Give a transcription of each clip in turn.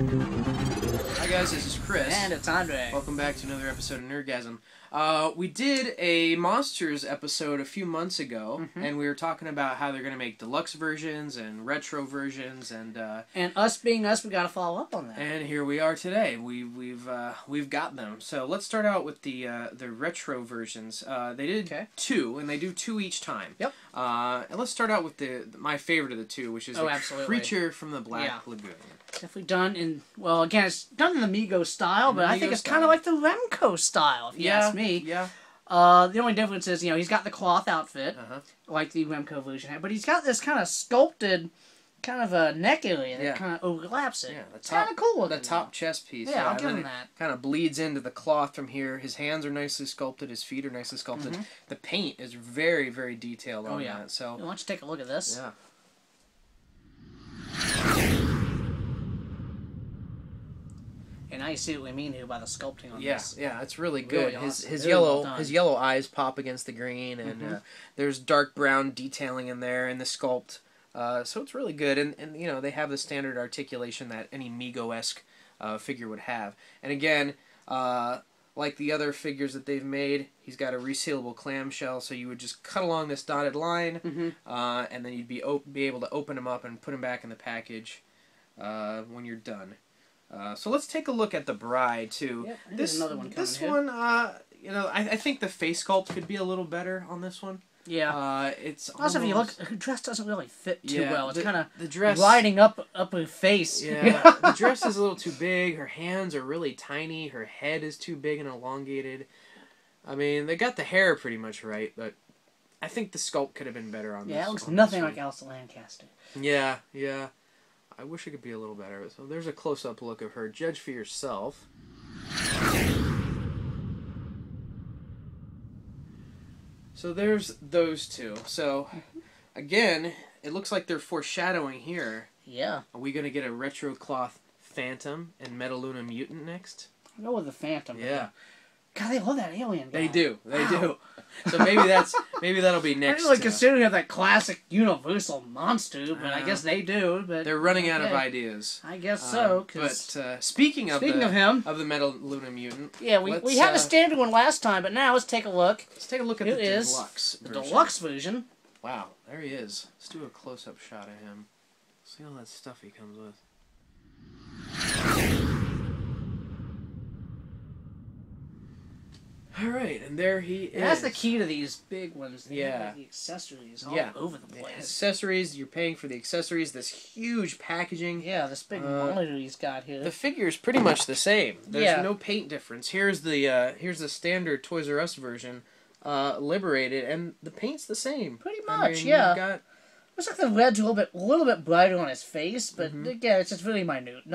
Hi guys, this is Chris. And it's Andre. Welcome back to another episode of Nerdgasm. We did a Monsters episode a few months ago, and we were talking about how they're going to make deluxe versions and retro versions, and us being us, we got to follow up on that. And here we are today. We've got them. So let's start out with the retro versions. They did two, and they do two each time. Yep. And let's start out with my favorite of the two, which is the Creature from the Black Lagoon. Definitely done in, well, again, it's done in the Mego style, but I think it's kind of like the Remco style, if you ask me. Yeah. The only difference is, he's got the cloth outfit, like the Remco version had, but he's got this kind of sculpted, kind of a neck area that kind of overlaps it. Yeah, it's kind of cool looking. The top chest piece. Yeah, I'll give him that. Kind of bleeds into the cloth from here. His hands are nicely sculpted. His feet are nicely sculpted. The paint is very, very detailed on that. So why don't you take a look at this? Yeah. And now you see what we mean here by the sculpting on this. Yeah, it's really good. Really awesome. His Really his yellow eyes pop against the green, and there's dark brown detailing in there in the sculpt. So it's really good, and they have the standard articulation that any Mego-esque figure would have. And again, like the other figures that they've made, he's got a resealable clamshell, so you would just cut along this dotted line, and then you'd be able to open them up and put them back in the package when you're done. So let's take a look at the Bride too. Yep, there's another one coming. This one, I think the face sculpt could be a little better on this one. Yeah. It's also, if you look, her dress doesn't really fit too well. It's kind of the dress riding up her face. Yeah, the dress is a little too big. Her hands are really tiny. Her head is too big and elongated. I mean, they got the hair pretty much right, but I think the sculpt could have been better on this. Yeah, it looks nothing like Elsa Lancaster. Yeah. I wish it could be a little better. So there's a close-up look of her. Judge for yourself. So there's those two. So, again, it looks like they're foreshadowing here. Yeah. Are we going to get a retro cloth Phantom and Metaluna Mutant next? I'll go with the Phantom. Yeah. God, they love that alien guy. They do. So maybe that'll be next. I didn't really consider you have that classic Universal monster, but I guess they do. But they're running out of ideas. I guess so. But speaking of him, of the Metaluna Mutant, yeah, we had a standard one last time, but now let's take a look. Let's take a look at the deluxe version. The deluxe version. Wow, there he is. Let's do a close-up shot of him. See all that stuff he comes with. Alright, and there he is. That's the key to these big ones. They have, like, the accessories all over the place. Accessories, you're paying for the accessories, this huge packaging. Yeah, this big monitor he's got here. The figure is pretty much the same. There's no paint difference. Here's the standard Toys R Us version, Liberated, and the paint's the same. Pretty much, Looks like the red's a little bit brighter on his face, but again, it's just really minute.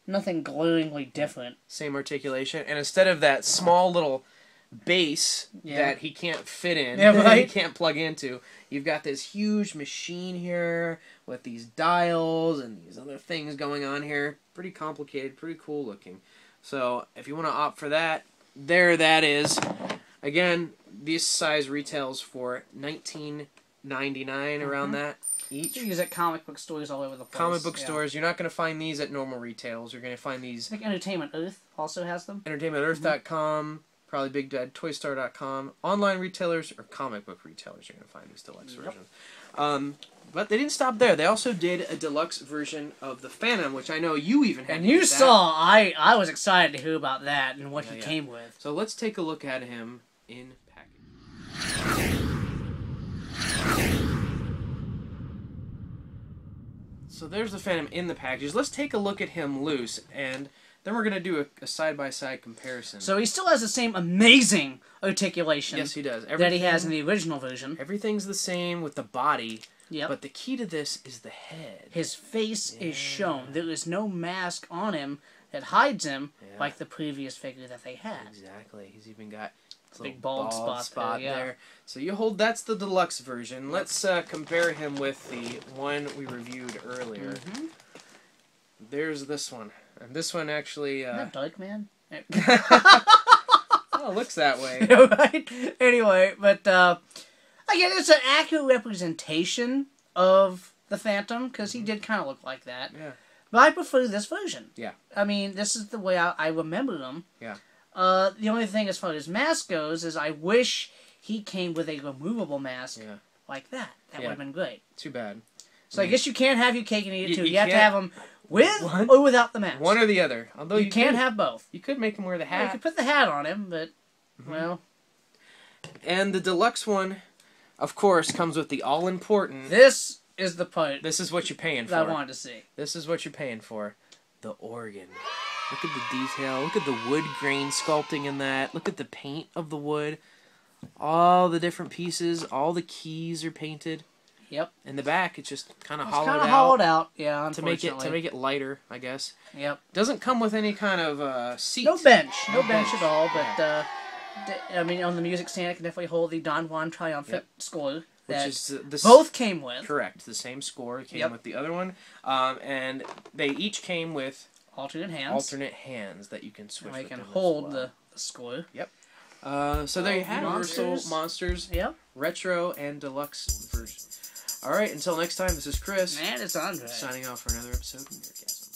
Nothing glaringly different. Same articulation, and instead of that small little base that he can't fit in, he can't plug into, you've got this huge machine here with these dials and these other things going on here. Pretty complicated, pretty cool looking. So if you want to opt for that, there that is. Again, this size retails for $19.99 around that. Each. You use at comic book stores all over the place. Comic book stores. You're not going to find these at normal retails. You're going to find these... I think Entertainment Earth also has them. EntertainmentEarth.com, probably BigBadToyStar.com. Online retailers or comic book retailers, you're going to find these deluxe versions. But they didn't stop there. They also did a deluxe version of the Phantom, which I know you even had. And you saw, I was excited to hear about that and what he came with. So let's take a look at him in package. So there's the Phantom in the package. Let's take a look at him loose, and then we're going to do a side-by-side comparison. So he still has the same amazing articulation. Yes, he does. That he has in the original version. Everything's the same with the body, Yep. But the key to this is the head. His face is shown. There is no mask on him that hides him like the previous figure that they had. Exactly. He's even got a big bald spot there. So you hold, that's the deluxe version. Let's compare him with the one we reviewed earlier. Mm-hmm. There's this one. And this one actually... Isn't that Dark Man? Oh, it looks that way. Right? Anyway, but again, it's an accurate representation of the Phantom, because he did kind of look like that. Yeah. But I prefer this version. Yeah. I mean, this is the way I remember them. Yeah. The only thing as far as mask goes is I wish he came with a removable mask like that. That would have been great. Too bad. So I guess you can't have your cake and eat it too. You have to can't- have them with or without the mask. One or the other. Although you can't have both. You could make him wear the hat. You could put the hat on him, but well. And the deluxe one, of course, comes with the all-important... This is the part. This is what you're paying for. That I wanted to see. This is what you're paying for. The organ. Look at the detail. Look at the wood grain sculpting in that. Look at the paint of the wood. All the different pieces. All the keys are painted. Yep. In the back, it's just kind of hollowed out. Kind of hollowed out, yeah. To make it lighter, I guess. Yep. Doesn't come with any kind of seat. No bench at all. But I mean, on the music stand, it can definitely hold the Don Juan Triumphant score. Which is both came with. Correct. The same score came with the other one, and they each came with alternate hands. Alternate hands that you can switch. And they with can them hold as well. the score. Yep. So there you have Universal Monsters. Yep. Retro and Deluxe version. All right. Until next time. This is Chris. And it's Andre. Signing off for another episode of Nerdgasm.